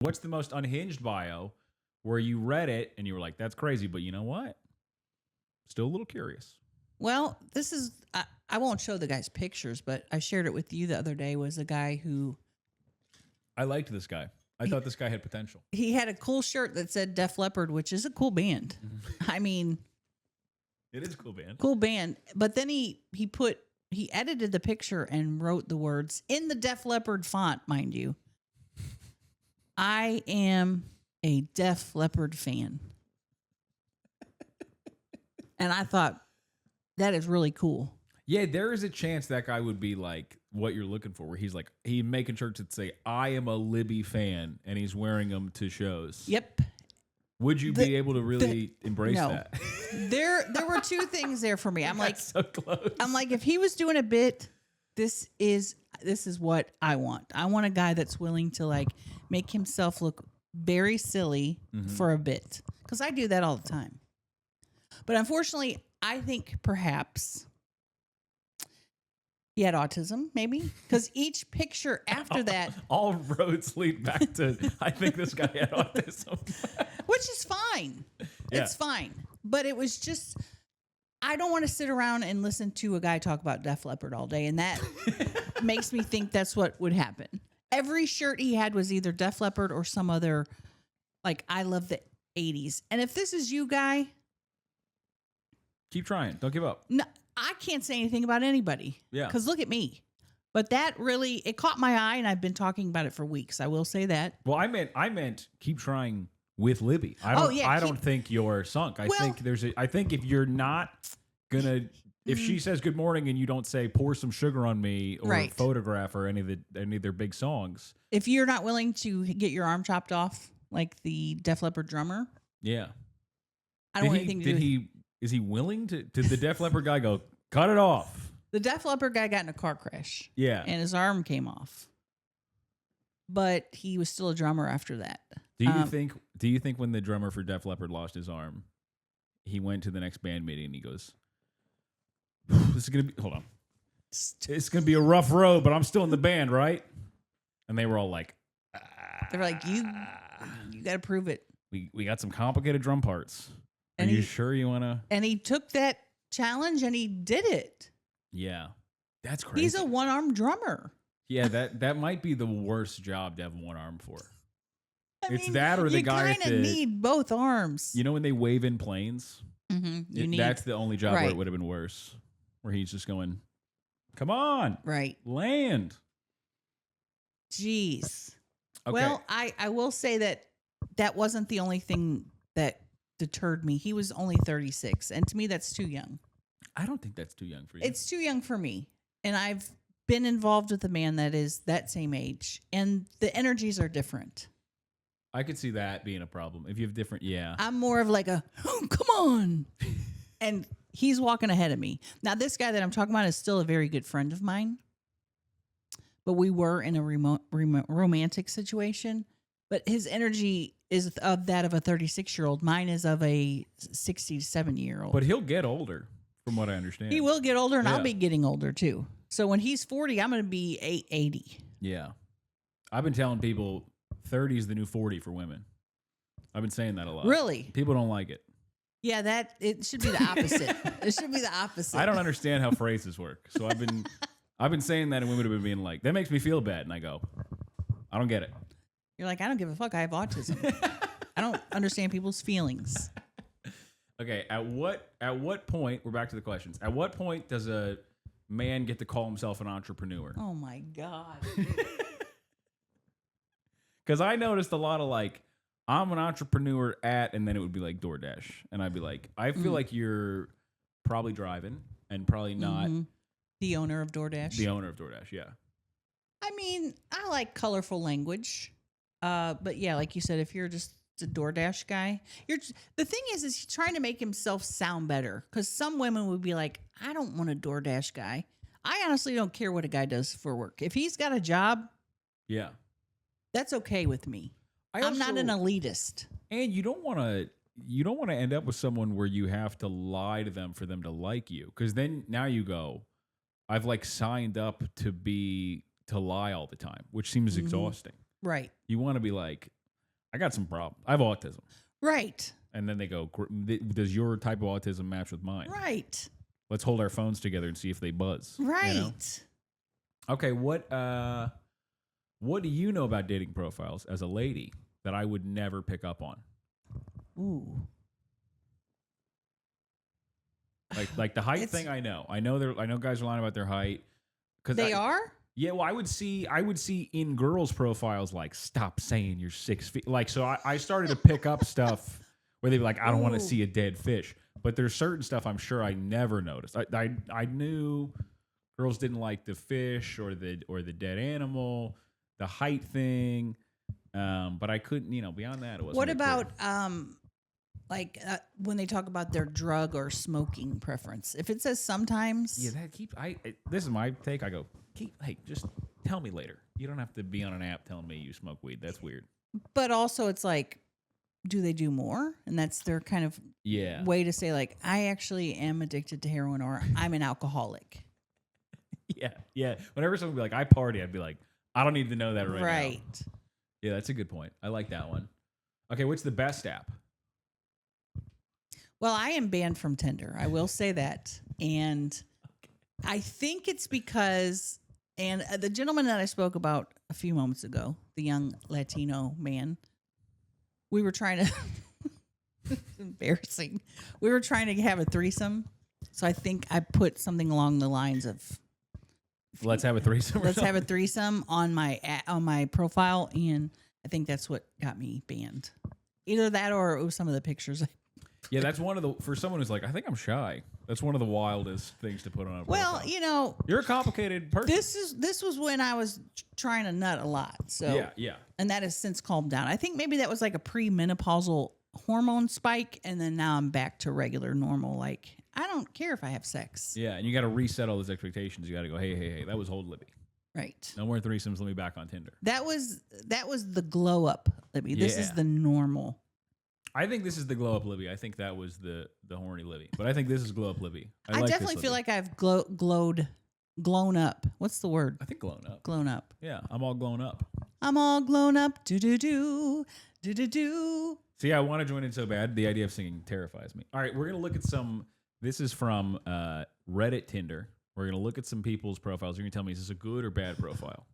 What's the most unhinged bio where you read it and you were like, that's crazy, but you know what? Still a little curious. Well, this is, I won't show the guy's pictures, but I shared it with you the other day, was a guy who. I liked this guy. I thought this guy had potential. He had a cool shirt that said Def Leppard, which is a cool band. I mean. It is a cool band. Cool band. But then he edited the picture and wrote the words in the Def Leppard font, mind you. I am a Def Leppard fan. And I thought, that is really cool. Yeah, there is a chance that guy would be like what you're looking for, where he's like, he's making shirts that say, I am a Libbie fan, and he's wearing them to shows. Yep. Would you be able to really embrace that? There were two things there for me. I'm like, so close. I'm like, if he was doing a bit, this is what I want. I want a guy that's willing to like make himself look very silly for a bit, because I do that all the time. But unfortunately, I think perhaps he had autism, maybe, because each picture after that, all roads lead back to I think this guy had autism, which is fine. Yeah. It's fine. But it was just, I don't want to sit around and listen to a guy talk about Def Leppard all day, and that makes me think that's what would happen. Every shirt he had was either Def Leppard or some other, like, I love the 80s. And if this is you, guy, keep trying. Don't give up. no, I can't say anything about anybody. Yeah. Because look at me. But that really, it caught my eye, and I've been talking about it for weeks. I will say that. Well, I meant keep trying with Libbie. I don't think you're sunk. I think if you're not gonna, if she says good morning and you don't say pour some sugar on me or photograph or any of their big songs. If you're not willing to get your arm chopped off like the Def Leppard drummer. Yeah. I don't want anything to do with. Is he willing to? Did the Def Leppard guy go, cut it off? The Def Leppard guy got in a car crash. Yeah. And his arm came off. But he was still a drummer after that. Do you think when the drummer for Def Leppard lost his arm, he went to the next band meeting and he goes, this is going to be, hold on. It's going to be a rough road, but I'm still in the band, right? And they were all like, they were like, you got to prove it. We got some complicated drum parts. Are you sure you want to? And he took that challenge and he did it. Yeah. That's crazy. He's a one-armed drummer. Yeah, that might be the worst job to have one arm for. It's that or the guy. You kind of need both arms. You know when they wave in planes? Mm-hmm. That's the only job where it would have been worse. Where he's just going, come on. Right. Land. Jeez. Okay. Well, I will say that wasn't the only thing that deterred me. He was only 36. And to me, that's too young. I don't think that's too young for you. It's too young for me. And I've been involved with a man that is that same age. And the energies are different. I could see that being a problem. If you have different, yeah. I'm more of like a, oh, come on. And he's walking ahead of me. Now, this guy that I'm talking about is still a very good friend of mine. But we were in a romantic situation. But his energy is of that of a 36-year-old. Mine is of a 67-year-old. But he'll get older, from what I understand. He will get older, and I'll be getting older, too. So when he's 40, I'm going to be 80. Yeah. I've been telling people 30 is the new 40 for women. I've been saying that a lot. Really? People don't like it. Yeah, it should be the opposite. It should be the opposite. I don't understand how phrases work. So I've been saying that, and women have been being like, that makes me feel bad. And I go, I don't get it. You're like, I don't give a fuck. I have autism. I don't understand people's feelings. Okay, at what point, we're back to the questions. At what point does a man get to call himself an entrepreneur? Oh, my God. Because I noticed a lot of like, I'm an entrepreneur at, and then it would be like DoorDash. And I'd be like, I feel like you're probably driving and probably not. The owner of DoorDash. The owner of DoorDash, yeah. I mean, I like colorful language. But yeah, like you said, if you're just a DoorDash guy, the thing is he's trying to make himself sound better. Because some women would be like, I don't want a DoorDash guy. I honestly don't care what a guy does for work. If he's got a job, yeah, that's okay with me. I'm not an elitist. And you don't want to end up with someone where you have to lie to them for them to like you. Because then now you go, I've like signed up to lie all the time, which seems exhausting. Right. You want to be like, I got some problems. I have autism. Right. And then they go, does your type of autism match with mine? Right. Let's hold our phones together and see if they buzz. Right. You know? Okay, what do you know about dating profiles as a lady that I would never pick up on? Ooh. Like the height thing, I know guys are lying about their height. They are? Yeah, well, I would see in girls' profiles like, stop saying you're 6 feet. Like, so I started to pick up stuff where they'd be like, I don't want to see a dead fish. But there's certain stuff I'm sure I never noticed. I knew girls didn't like the fish or the dead animal, the height thing, but I couldn't, beyond that, it wasn't. What about when they talk about their drug or smoking preference? If it says sometimes, this is my take. I go, hey, just tell me later. You don't have to be on an app telling me you smoke weed. That's weird. But also, it's like, do they do more? And that's their kind of way to say, like, I actually am addicted to heroin, or I'm an alcoholic. Yeah. Whenever someone would be like, I party, I'd be like, I don't need to know that right now. Right. Yeah, that's a good point. I like that one. Okay, what's the best app? Well, I am banned from Tinder. I will say that. And I think it's because, and the gentleman that I spoke about a few moments ago, the young Latino man, we were trying to, it's embarrassing. We were trying to have a threesome. So I think I put something along the lines of, let's have a threesome. Let's have a threesome on my profile. And I think that's what got me banned. Either that or it was some of the pictures. Yeah, that's for someone who's like, I think I'm shy. That's one of the wildest things to put on a profile. Well, you're a complicated person. This was when I was trying to nut a lot. So yeah. And that has since calmed down. I think maybe that was like a premenopausal hormone spike, and then now I'm back to regular normal. Like, I don't care if I have sex. Yeah, and you got to reset all those expectations. You got to go, hey, that was old Libbie. Right. No more threesomes. Let me back on Tinder. That was the glow up Libbie. This is the normal. I think this is the glow up Libbie. I think that was the horny Libbie. But I think this is glow up Libbie. I definitely feel like I've glown up. What's the word? I think glown up. Glown up. Yeah, I'm all glown up. I'm all glown up. Do. See, I want to join in so bad. The idea of singing terrifies me. All right, we're going to look at some. This is from Reddit Tinder. We're going to look at some people's profiles. You're going to tell me, is this a good or bad profile?